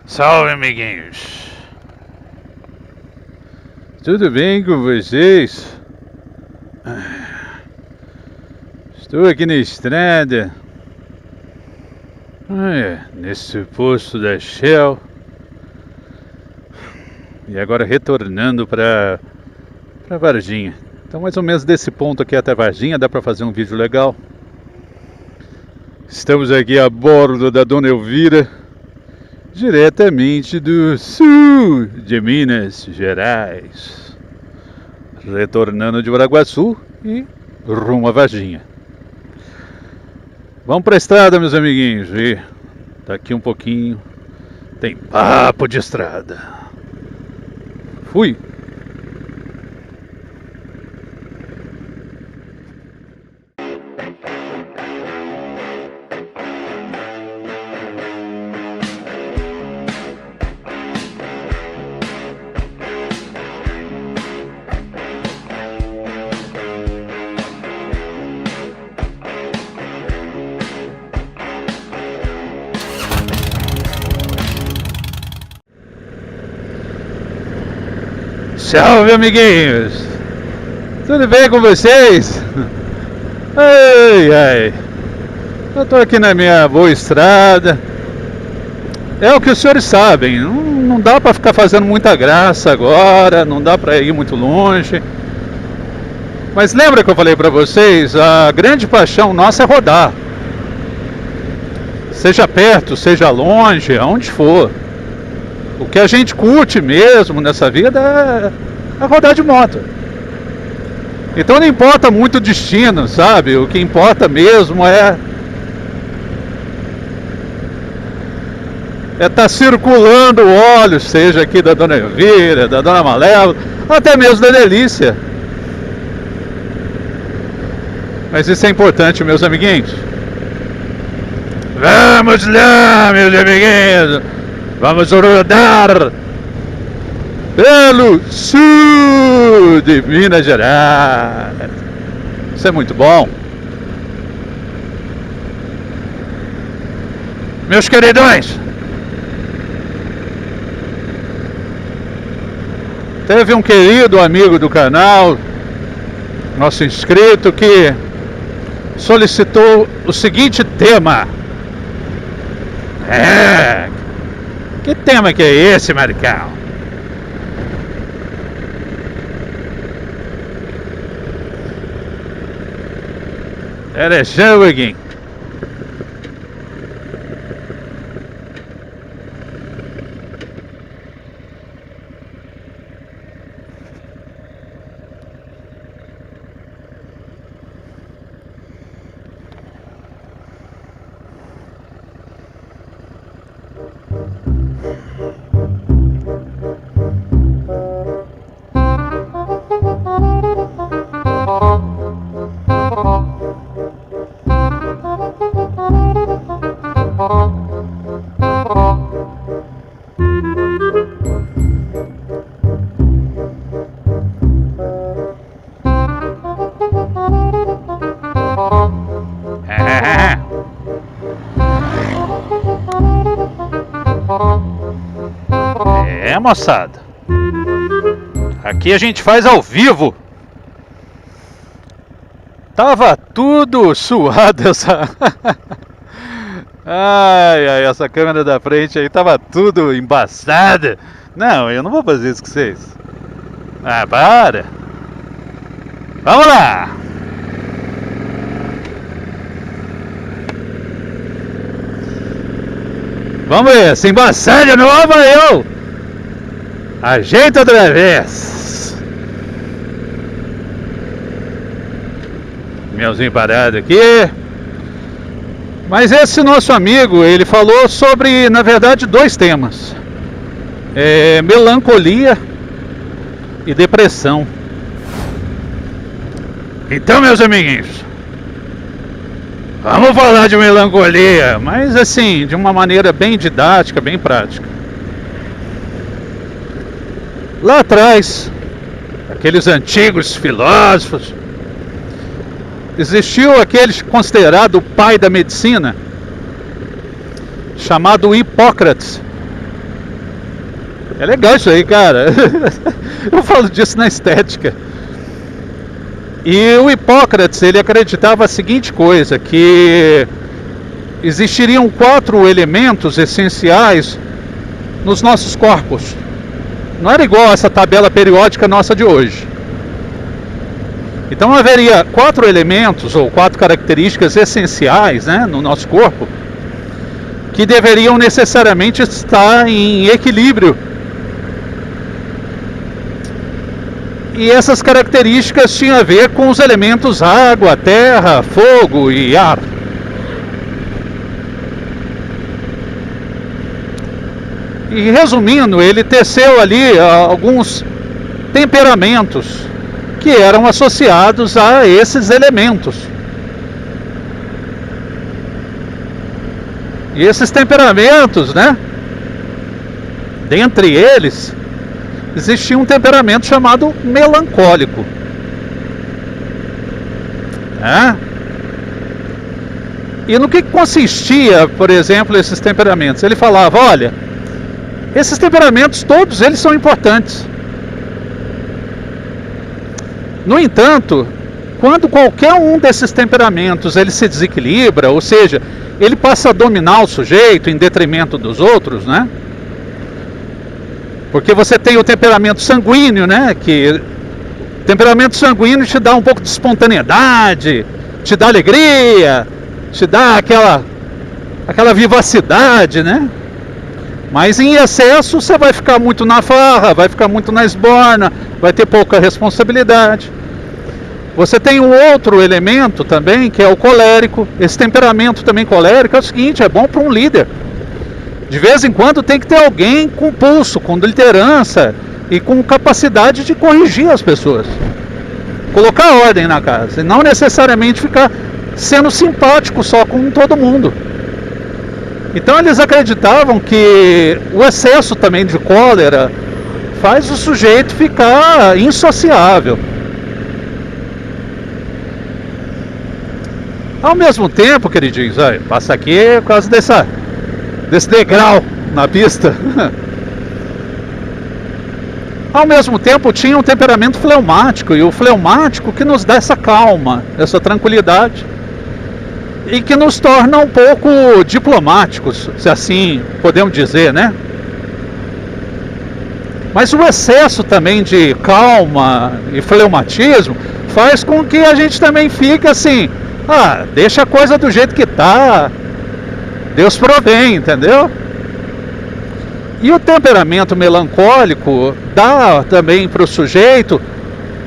Salve, amiguinhos! Tudo bem com vocês? Estou aqui na estrada, nesse posto da Shell, e agora retornando para Varginha. Então, mais ou menos desse ponto aqui até Varginha, dá para fazer um vídeo legal. Estamos aqui a bordo da Dona Elvira, diretamente do sul de Minas Gerais, retornando de Baraguaçu e rumo a Varginha. Vamos para a estrada, meus amiguinhos, e daqui um pouquinho tem papo de estrada. Fui! Salve, amiguinhos! Tudo bem com vocês? Ai, eu tô aqui na minha boa estrada. É o que os senhores sabem, não dá pra ficar fazendo muita graça agora, não dá pra ir muito longe. Mas lembra que eu falei pra vocês, a grande paixão nossa é rodar. Seja perto, seja longe, aonde for. O que a gente curte mesmo nessa vida é rodar de moto. Então não importa muito o destino, sabe? O que importa mesmo é estar circulando o óleo, seja aqui da Dona Elvira, da Dona Malévola, até mesmo da Delícia. Mas isso é importante, meus amiguinhos. Vamos lá, meus amiguinhos! Vamos rodar pelo sul de Minas Gerais. Isso é muito bom. Meus queridões, teve um querido amigo do canal, nosso inscrito, que solicitou o seguinte tema. Que tema que é esse, Maricão? Era Joaquim. Moçada, aqui a gente faz ao vivo. Tava tudo suado essa essa câmera da frente aí tava tudo embaçada. Não, eu não vou fazer isso com vocês. Para. Vamos lá. Vamos ver, se embaçar de novo eu ajeita outra vez. Melzinho parado aqui. Mas esse nosso amigo, ele falou sobre, na verdade, dois temas. Melancolia e depressão. Então, meus amiguinhos, vamos falar de melancolia, mas assim, de uma maneira bem didática, bem prática. Lá atrás, aqueles antigos filósofos, existiu aquele considerado o pai da medicina, chamado Hipócrates. É legal isso aí, cara. Eu falo disso na estética. E o Hipócrates, ele acreditava a seguinte coisa, que existiriam 4 elementos essenciais nos nossos corpos. Não era igual essa tabela periódica nossa de hoje. Então haveria 4 elementos ou 4 características essenciais, né, no nosso corpo, que deveriam necessariamente estar em equilíbrio. E essas características tinham a ver com os elementos água, terra, fogo e ar. E resumindo, ele teceu ali alguns temperamentos que eram associados a esses elementos. E esses temperamentos, né? Dentre eles, existia um temperamento chamado melancólico. E no que consistia, por exemplo, esses temperamentos? Ele falava, olha, esses temperamentos todos eles são importantes. No entanto, quando qualquer um desses temperamentos ele se desequilibra, ou seja, ele passa a dominar o sujeito em detrimento dos outros, né? Porque você tem o temperamento sanguíneo, né? Que o temperamento sanguíneo te dá um pouco de espontaneidade, te dá alegria, te dá aquela vivacidade, né? Mas em excesso você vai ficar muito na farra, vai ficar muito na esborna, vai ter pouca responsabilidade. Você tem um outro elemento também, que é o colérico. Esse temperamento também colérico é o seguinte, é bom para um líder. De vez em quando tem que ter alguém com pulso, com liderança e com capacidade de corrigir as pessoas. Colocar ordem na casa e não necessariamente ficar sendo simpático só com todo mundo. Então eles acreditavam que o excesso também de cólera faz o sujeito ficar insociável. Ao mesmo tempo, queridinhos, olha, passa aqui por causa desse degrau na pista. Ao mesmo tempo tinha um temperamento fleumático, e o fleumático que nos dá essa calma, essa tranquilidade, e que nos torna um pouco diplomáticos, se assim podemos dizer, né? Mas o excesso também de calma e fleumatismo faz com que a gente também fique assim, deixa a coisa do jeito que tá, Deus provém, entendeu? E o temperamento melancólico dá também para o sujeito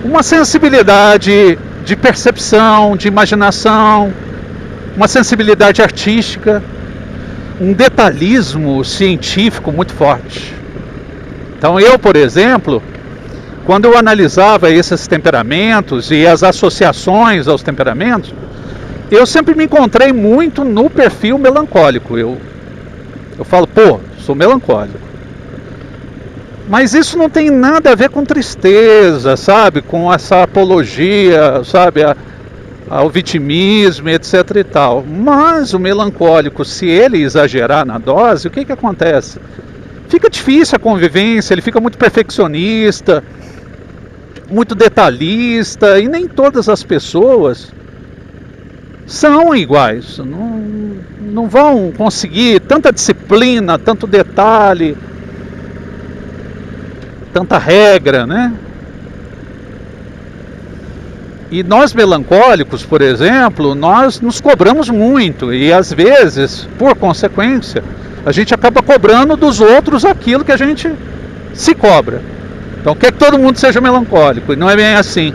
uma sensibilidade de percepção, de imaginação, uma sensibilidade artística, um detalhismo científico muito forte. Então eu, por exemplo, quando eu analisava esses temperamentos e as associações aos temperamentos, eu sempre me encontrei muito no perfil melancólico. Eu falo, sou melancólico. Mas isso não tem nada a ver com tristeza, sabe? Com essa apologia, sabe? Ao vitimismo, etc e tal. Mas o melancólico, se ele exagerar na dose, o que acontece? Fica difícil a convivência, ele fica muito perfeccionista, muito detalhista, e nem todas as pessoas são iguais, não vão conseguir tanta disciplina, tanto detalhe, tanta regra, né? E nós melancólicos, por exemplo, nós nos cobramos muito e às vezes, por consequência, a gente acaba cobrando dos outros aquilo que a gente se cobra. Então quer que todo mundo seja melancólico, e não é bem assim.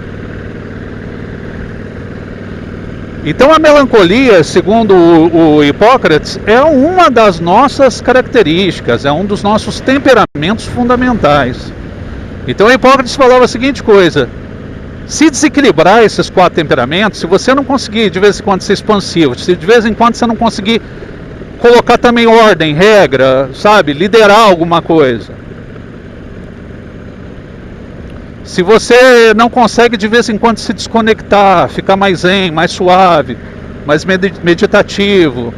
Então a melancolia, segundo o Hipócrates, é uma das nossas características, é um dos nossos temperamentos fundamentais. Então Hipócrates falava a seguinte coisa: se desequilibrar esses 4 temperamentos, se você não conseguir de vez em quando ser expansivo, se de vez em quando você não conseguir colocar também ordem, regra, sabe, liderar alguma coisa, se você não consegue de vez em quando se desconectar, ficar mais zen, mais suave, mais meditativo,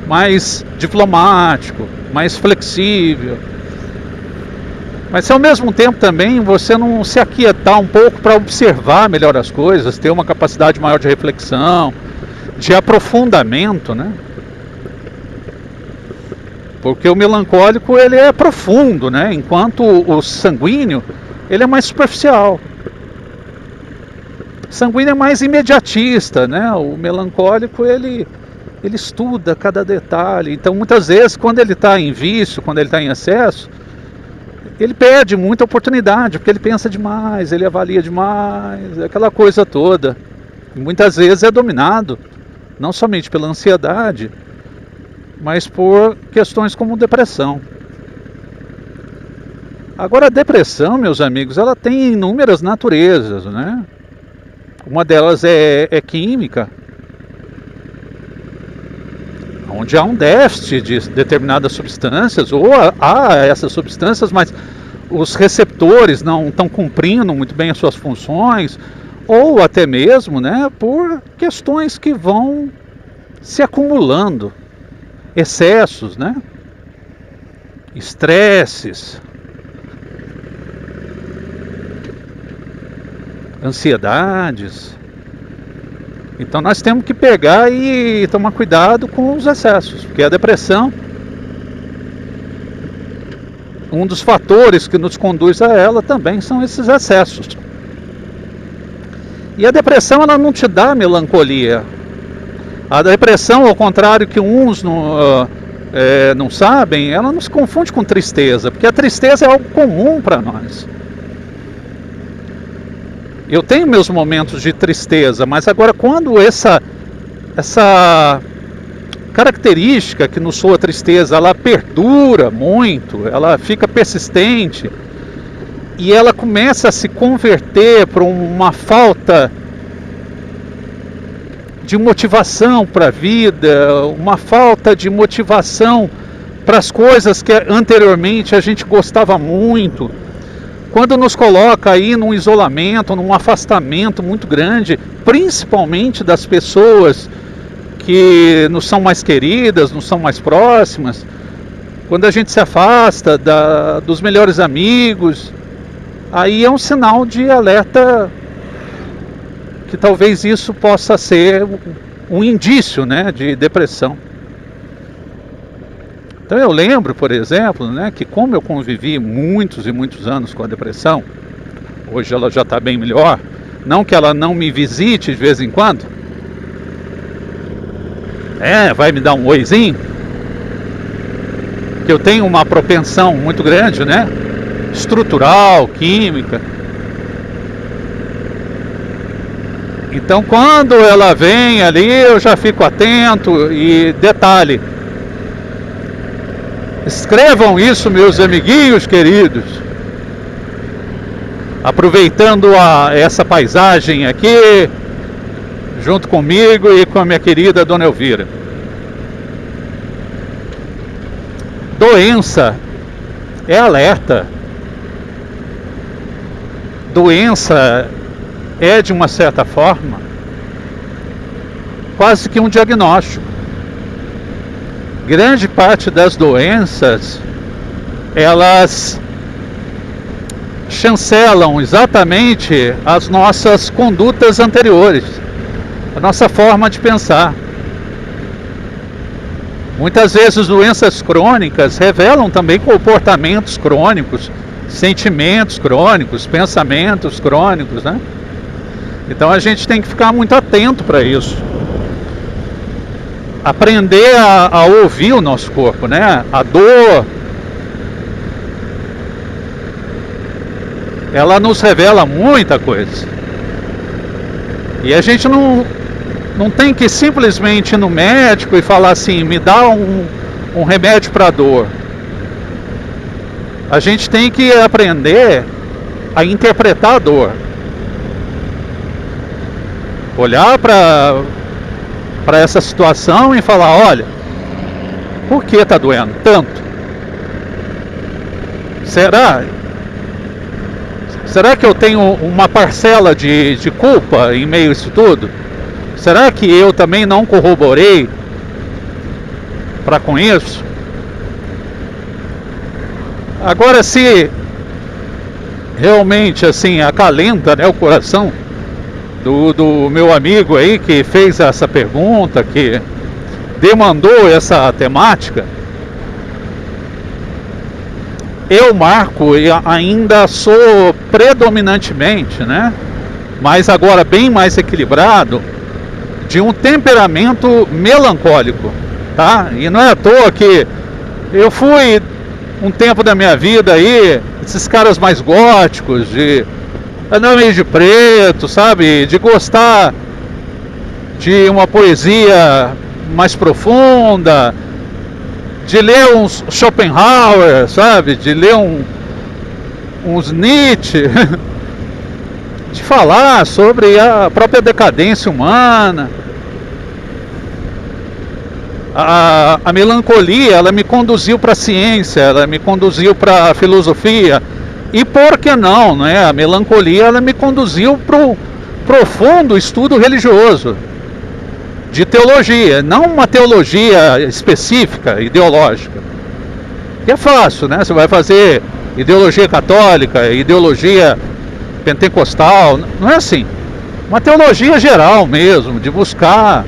mais diplomático, mais flexível, Mas se ao mesmo tempo também você não se aquietar um pouco para observar melhor as coisas, ter uma capacidade maior de reflexão, de aprofundamento, né? Porque o melancólico ele é profundo, né? Enquanto o sanguíneo ele é mais superficial. O sanguíneo é mais imediatista, né? O melancólico ele estuda cada detalhe. Então muitas vezes quando ele está em vício, quando ele está em excesso, ele perde muita oportunidade, porque ele pensa demais, ele avalia demais, aquela coisa toda. E muitas vezes é dominado, não somente pela ansiedade, mas por questões como depressão. Agora a depressão, meus amigos, ela tem inúmeras naturezas, né? Uma delas é química, onde há um déficit de determinadas substâncias, ou há essas substâncias, mas os receptores não estão cumprindo muito bem as suas funções, ou até mesmo, né, por questões que vão se acumulando, excessos, né, estresses, ansiedades. Então nós temos que pegar e tomar cuidado com os excessos, porque a depressão, um dos fatores que nos conduz a ela também são esses excessos. E a depressão ela não te dá melancolia. A depressão, ao contrário que uns não sabem, ela não se confunde com tristeza, porque a tristeza é algo comum para nós. Eu tenho meus momentos de tristeza, mas agora quando essa característica que nos soa tristeza, ela perdura muito, ela fica persistente, e ela começa a se converter para uma falta de motivação para a vida, uma falta de motivação para as coisas que anteriormente a gente gostava muito. Quando nos coloca aí num isolamento, num afastamento muito grande, principalmente das pessoas que nos são mais queridas, nos são mais próximas, quando a gente se afasta dos melhores amigos, aí é um sinal de alerta que talvez isso possa ser um indício, né, de depressão. Então eu lembro, por exemplo, né, que como eu convivi muitos e muitos anos com a depressão, hoje ela já está bem melhor, não que ela não me visite de vez em quando, vai me dar um oizinho, que eu tenho uma propensão muito grande, né, estrutural, química. Então quando ela vem ali eu já fico atento. E detalhe, escrevam isso, meus amiguinhos queridos, aproveitando essa paisagem aqui, junto comigo e com a minha querida Dona Elvira. Doença é alerta. Doença é, de uma certa forma, quase que um diagnóstico. Grande parte das doenças, elas chancelam exatamente as nossas condutas anteriores, a nossa forma de pensar. Muitas vezes doenças crônicas revelam também comportamentos crônicos, sentimentos crônicos, pensamentos crônicos, né? Então a gente tem que ficar muito atento para isso. Aprender a ouvir o nosso corpo, né? A dor, ela nos revela muita coisa. E a gente não tem que simplesmente ir no médico e falar assim, me dá um remédio para dor. A gente tem que aprender a interpretar a dor. Olhar para essa situação e falar, olha, por que está doendo tanto? Será que eu tenho uma parcela de culpa em meio a isso tudo? Será que eu também não corroborei para com isso? Agora, se realmente assim acalenta, né, o coração do meu amigo aí que fez essa pergunta, que demandou essa temática. Eu, Marco, ainda sou predominantemente, né, mas agora bem mais equilibrado, de um temperamento melancólico, tá? E não é à toa que eu fui um tempo da minha vida aí, esses caras mais góticos, de andar meio de preto, sabe? De gostar de uma poesia mais profunda, de ler uns Schopenhauer, sabe? De ler uns Nietzsche, de falar sobre a própria decadência humana. A melancolia, ela me conduziu para a ciência, ela me conduziu para a filosofia. E por que não, né? A melancolia, ela me conduziu para o profundo estudo religioso, de teologia, não uma teologia específica, ideológica. E é fácil, né? Você vai fazer ideologia católica, ideologia pentecostal, não é assim. Uma teologia geral mesmo, de buscar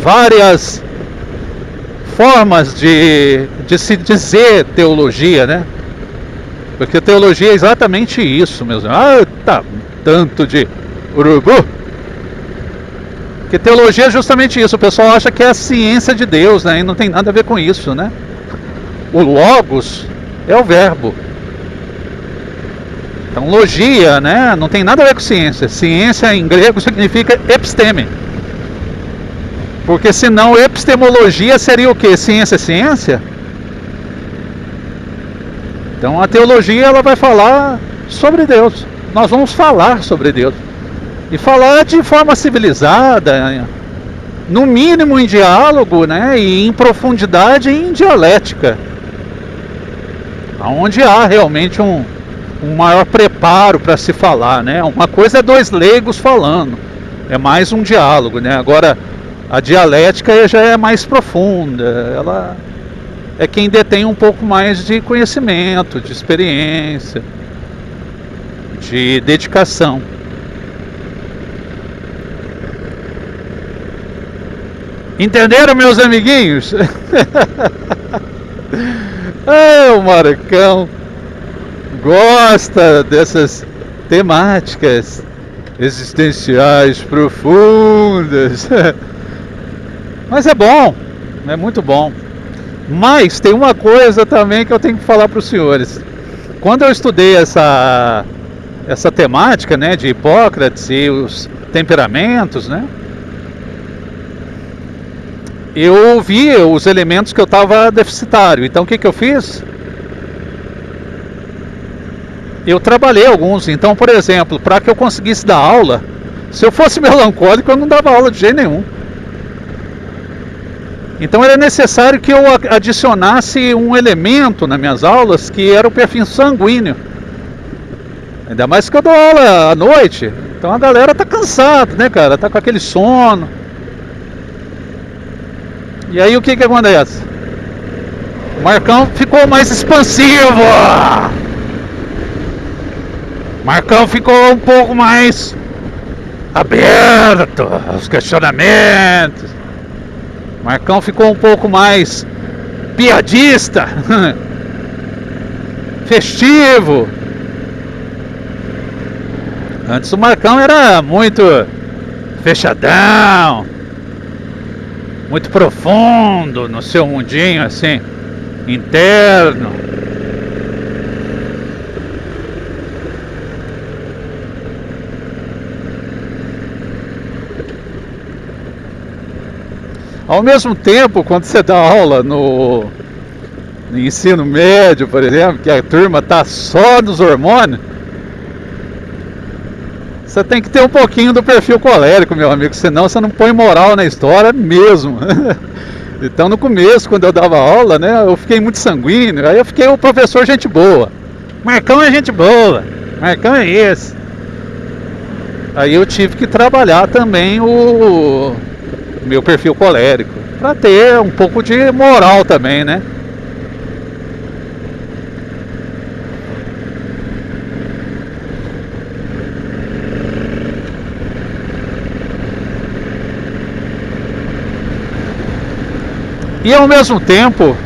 várias formas de se dizer teologia, né? Porque teologia é exatamente isso mesmo. Ah, tá, tanto de urubu. Porque teologia é justamente isso. O pessoal acha que é a ciência de Deus, né? E não tem nada a ver com isso, né? O logos é o verbo. Então, logia, né? Não tem nada a ver com ciência. Ciência em grego significa episteme. Porque senão epistemologia seria o quê? Ciência é ciência? Então a teologia, ela vai falar sobre Deus. Nós vamos falar sobre Deus. E falar de forma civilizada, no mínimo em diálogo, né? E em profundidade em dialética. Onde há realmente um maior preparo para se falar, né? Uma coisa é dois leigos falando. É mais um diálogo, né? Agora, a dialética já é mais profunda. Ela é quem detém um pouco mais de conhecimento, de experiência, de dedicação. Entenderam, meus amiguinhos? O Marcão gosta dessas temáticas existenciais profundas. Mas é bom, é muito bom. Mas tem uma coisa também que eu tenho que falar para os senhores. Quando eu estudei essa temática, né, de Hipócrates e os temperamentos, né, eu vi os elementos que eu estava deficitário. Então o que eu fiz? Eu trabalhei alguns. Então, por exemplo, para que eu conseguisse dar aula, se eu fosse melancólico, eu não dava aula de jeito nenhum. Então era necessário que eu adicionasse um elemento nas minhas aulas, que era o perfil sanguíneo. Ainda mais que eu dou aula à noite. Então a galera tá cansada, né, cara? Tá com aquele sono. E aí o que acontece? O Marcão ficou mais expansivo. O Marcão ficou um pouco mais aberto aos questionamentos. O Marcão ficou um pouco mais piadista, festivo. Antes o Marcão era muito fechadão, muito profundo no seu mundinho assim, interno. Ao mesmo tempo, quando você dá aula no ensino médio, por exemplo, que a turma está só nos hormônios, você tem que ter um pouquinho do perfil colérico, meu amigo, senão você não põe moral na história mesmo. Então no começo, quando eu dava aula, né, eu fiquei muito sanguíneo, aí eu fiquei o professor gente boa. Marcão é gente boa, Marcão é esse. Aí eu tive que trabalhar também o meu perfil colérico, para ter um pouco de moral também, né? E ao mesmo tempo,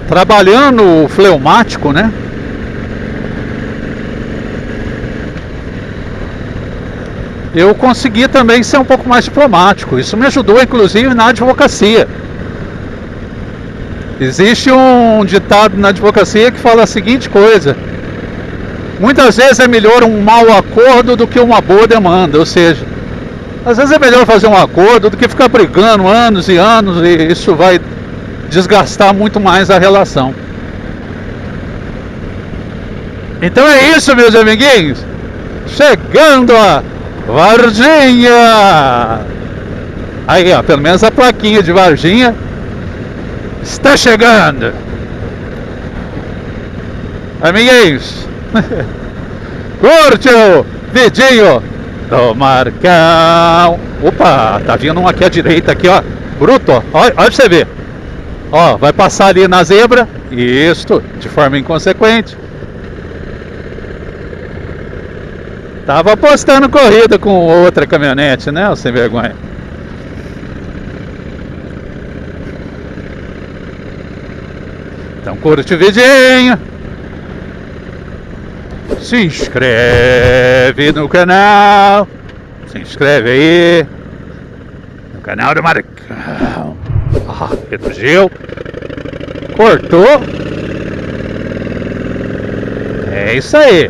trabalhando o fleumático, né? Eu consegui também ser um pouco mais diplomático. Isso me ajudou, inclusive, na advocacia. Existe um ditado na advocacia que fala a seguinte coisa: muitas vezes é melhor um mau acordo do que uma boa demanda. Ou seja, às vezes é melhor fazer um acordo do que ficar brigando anos e anos, e isso vai desgastar muito mais a relação. Então é isso, meus amiguinhos. Chegando a Varginha. Aí, ó, pelo menos a plaquinha de Varginha está chegando. Amiguinhos, curte o vidinho do Marcão. Opa, tá vindo um aqui à direita aqui, ó. Bruto, ó. Olha pra você ver. Ó, vai passar ali na zebra. Isto, de forma inconsequente. Tava apostando corrida com outra caminhonete, né, sem vergonha. Então curte o vidinho. Se inscreve no canal. Se inscreve aí no canal do Marcão. Ah, reduziu. Cortou. É isso aí.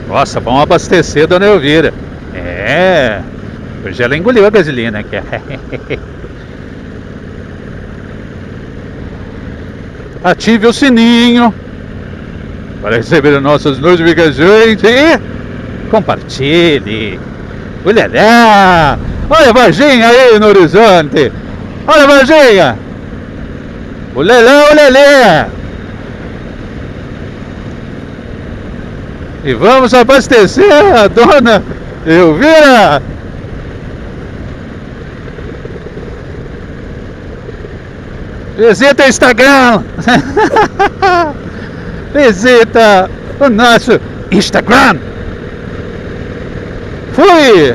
Nossa, vamos abastecer, dona Elvira. É. Hoje ela engoliu a gasolina aqui. Ative o sininho para receber nossas notificações e compartilhe. Olha a Varginha aí no horizonte. Olha a Varginha. Olha. E vamos abastecer a dona Elvira. Visita o Instagram. Visita o nosso Instagram. Fui!